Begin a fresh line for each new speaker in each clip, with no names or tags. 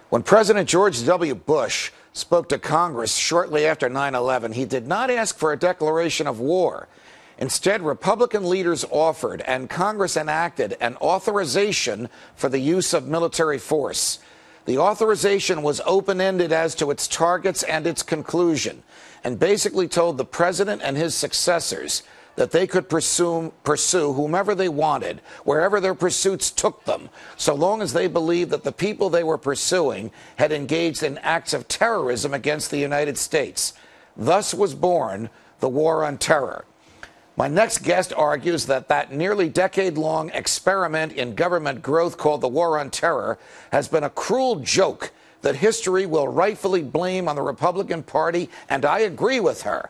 When President George W. Bush spoke to Congress shortly after 9/11, he did not ask for a declaration of war. Instead, Republican leaders offered and Congress enacted an authorization for the use of military force. The authorization was open-ended as to its targets and its conclusion, and basically told the president and his successors that they could pursue whomever they wanted, wherever their pursuits took them, so long as they believed that the people they were pursuing had engaged in acts of terrorism against the United States. Thus was born the War on Terror. My next guest argues that nearly decade-long experiment in government growth called the War on Terror has been a cruel joke that history will rightfully blame on the Republican Party, and I agree with her.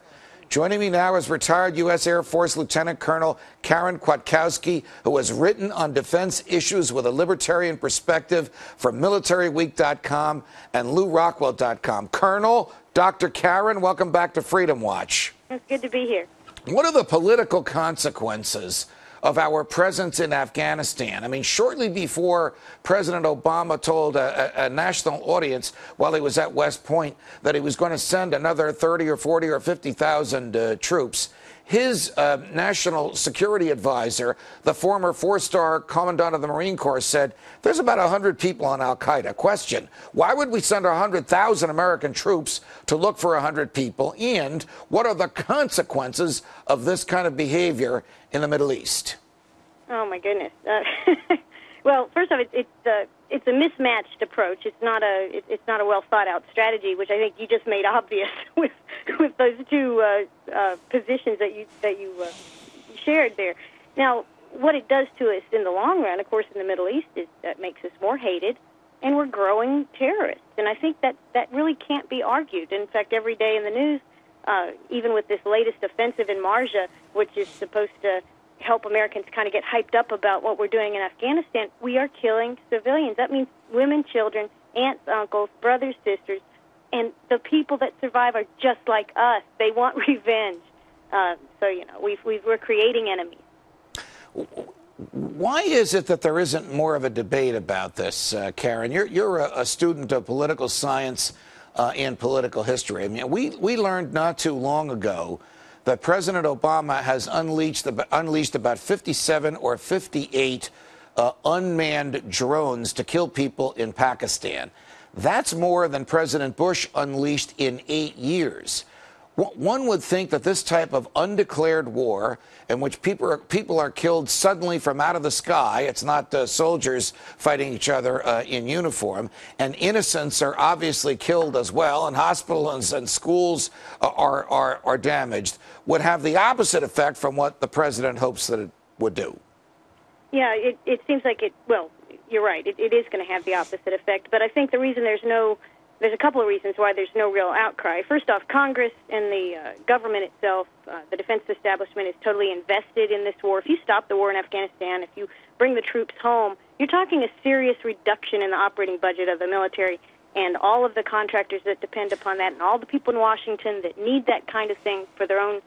Joining me now is retired U.S. Air Force Lieutenant Colonel Karen Kwiatkowski, who has written on defense issues with a libertarian perspective for MilitaryWeek.com and LewRockwell.com. Colonel, Dr. Karen, welcome back to Freedom Watch.
It's good to be here.
What are the political consequences of our presence in Afghanistan? I mean, shortly before President Obama told a national audience while he was at West Point that he was going to send another 30 or 40 or 50,000 troops, his national security advisor, the former four-star commandant of the Marine Corps, said there's about 100 people on al-Qaeda. Question, why would we send 100,000 American troops to look for 100 people? And what are the consequences of this kind of behavior in the Middle East?
Oh, my goodness. Well, first off, it's a mismatched approach. It's not a well thought out strategy, which I think you just made obvious with those two positions that you shared there. Now, what it does to us in the long run, of course, in the Middle East, is that makes us more hated, and we're growing terrorists. And I think that really can't be argued. In fact, every day in the news, even with this latest offensive in Marja, which is supposed to help Americans kind of get hyped up about what we're doing in Afghanistan, we are killing civilians. That means women, children, aunts, uncles, brothers, sisters, and the people that survive are just like us. They want revenge. So, we're creating enemies.
Why is it that there isn't more of a debate about this, Karen? You're a student of political science and political history. I mean, we learned not too long ago that President Obama has unleashed about 57 or 58 unmanned drones to kill people in Pakistan. That's more than President Bush unleashed in 8 years. One would think that this type of undeclared war, in which people are killed suddenly from out of the sky, it's not soldiers fighting each other in uniform, and innocents are obviously killed as well, and hospitals and schools are damaged, would have the opposite effect from what the president hopes that it would do.
Yeah, it seems like well, you're right. It is going to have the opposite effect, but I think the reason there's a couple of reasons why there's no real outcry. First off, Congress and the government itself, the defense establishment, is totally invested in this war. If you stop the war in Afghanistan, if you bring the troops home, you're talking a serious reduction in the operating budget of the military and all of the contractors that depend upon that and all the people in Washington that need that kind of thing for their own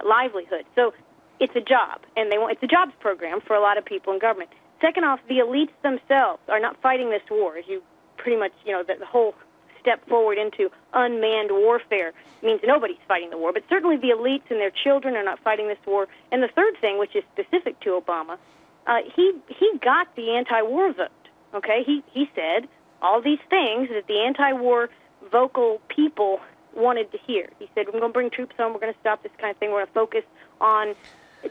livelihood. So it's a job, and it's a jobs program for a lot of people in government. Second off, the elites themselves are not fighting this war, as you pretty much, the whole step forward into unmanned warfare means nobody's fighting the war, but certainly the elites and their children are not fighting this war. And the third thing, which is specific to Obama, he got the anti-war vote. Okay, he said all these things that the anti-war vocal people wanted to hear. He said, we're going to bring troops home, we're going to stop this kind of thing, we're going to focus on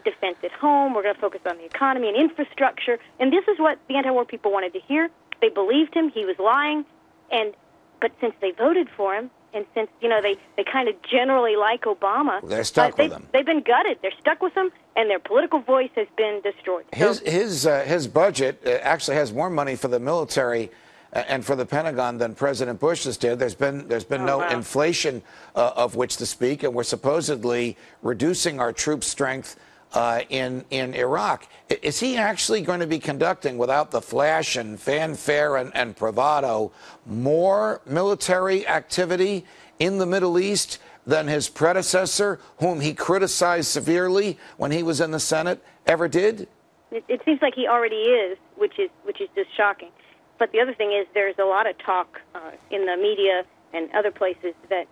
defense at home, we're going to focus on the economy and infrastructure. And this is what the anti-war people wanted to hear. They believed him, he was lying, but since they voted for him, and since, they kind of generally like Obama,
they're stuck with him.
They've been gutted. They're stuck with him, and their political voice has been destroyed.
His budget actually has more money for the military and for the Pentagon than President Bush's did. There's been no inflation of which to speak, and we're supposedly reducing our troop strength in Iraq. Is he actually going to be conducting, without the flash and fanfare and bravado, more military activity in the Middle East than his predecessor, whom he criticized severely when he was in the Senate, ever did?
It seems like he already is, which is just shocking. But the other thing is there's a lot of talk in the media and other places that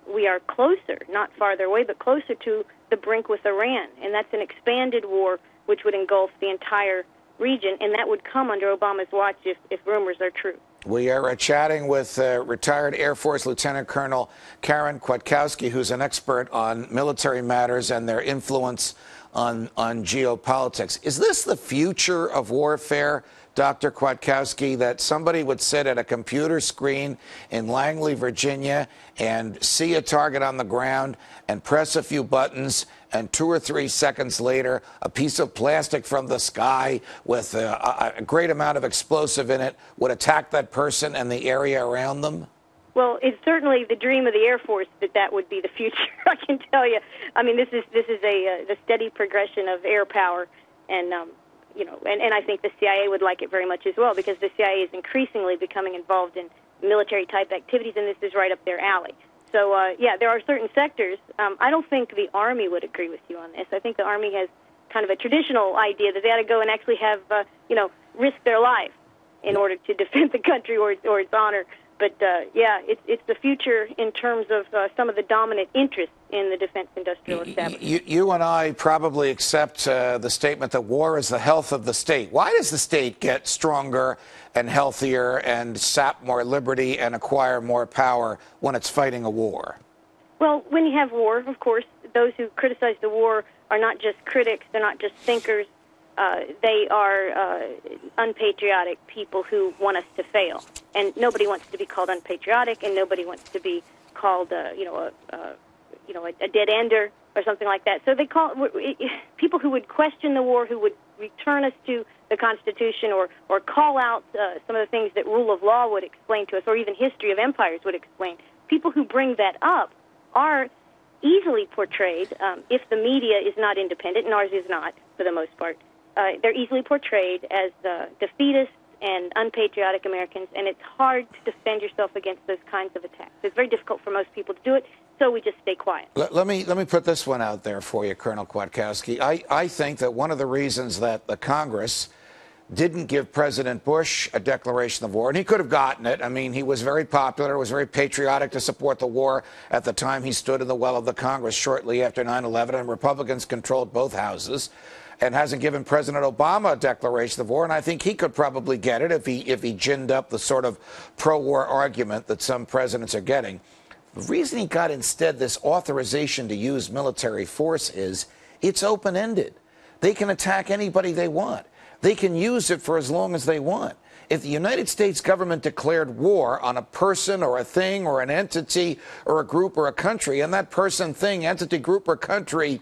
we are closer, not farther away, but closer to the brink with Iran. And that's an expanded war which would engulf the entire region, and that would come under Obama's watch if rumors are true.
We are chatting with retired Air Force Lieutenant Colonel Karen Kwiatkowski, who's an expert on military matters and their influence on geopolitics. Is this the future of warfare, Dr. Kwiatkowski, that somebody would sit at a computer screen in Langley, Virginia, and see a target on the ground and press a few buttons, and 2 or 3 seconds later, a piece of plastic from the sky with a great amount of explosive in it would attack that person and the area around them?
Well, it's certainly the dream of the Air Force that would be the future. I can tell you. I mean, this is the steady progression of air power, and and I think the CIA would like it very much as well, because the CIA is increasingly becoming involved in military type activities, and this is right up their alley. So, yeah, there are certain sectors. I don't think the Army would agree with you on this. I think the Army has kind of a traditional idea that they ought to go and actually have, risk their life in order to defend the country or its honor. But, yeah, it's the future in terms of some of the dominant interests in the defense industrial establishment.
You and I probably accept the statement that war is the health of the state. Why does the state get stronger and healthier and sap more liberty and acquire more power when it's fighting a war?
Well, when you have war, of course, those who criticize the war are not just critics, they're not just thinkers. They are unpatriotic people who want us to fail. And nobody wants to be called unpatriotic, and nobody wants to be called, a dead-ender or something like that. So they call people who would question the war, who would return us to the Constitution, or call out some of the things that rule of law would explain to us, or even history of empires would explain. People who bring that up are easily portrayed, if the media is not independent, and ours is not for the most part, they're easily portrayed as defeatists and unpatriotic Americans, and it's hard to defend yourself against those kinds of attacks. It's very difficult for most people to do it, so we just stay quiet.
Let me put this one out there for you, Colonel Kwiatkowski. I think that one of the reasons that the Congress didn't give President Bush a declaration of war, and he could have gotten it. I mean, he was very popular, was very patriotic to support the war at the time he stood in the well of the Congress shortly after 9/11, and Republicans controlled both houses, and hasn't given President Obama a declaration of war, and I think he could probably get it if he ginned up the sort of pro-war argument that some presidents are getting. The reason he got instead this authorization to use military force is it's open-ended. They can attack anybody they want. They can use it for as long as they want. If the United States government declared war on a person or a thing or an entity or a group or a country, and that person, thing, entity, group, or country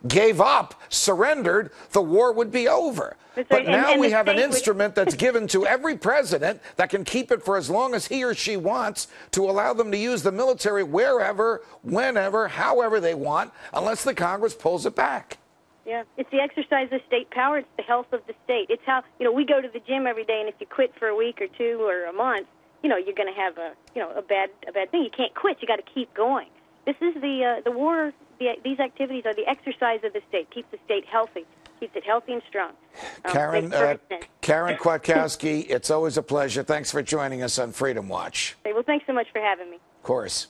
gave up, surrendered, the war would be over. But now we have an instrument that's given to every president that can keep it for as long as he or she wants, to allow them to use the military wherever, whenever, however they want, unless the Congress pulls it back.
Yeah, it's the exercise of state power. It's the health of the state. It's how, we go to the gym every day, and if you quit for a week or two or a month, you're going to have a bad thing. You can't quit. You got to keep going. This is the war. These activities are the exercise of the state. Keeps the state healthy. Keeps it healthy and strong.
Karen Kwiatkowski, it's always a pleasure. Thanks for joining us on Freedom Watch.
Well, thanks so much for having me.
Of course.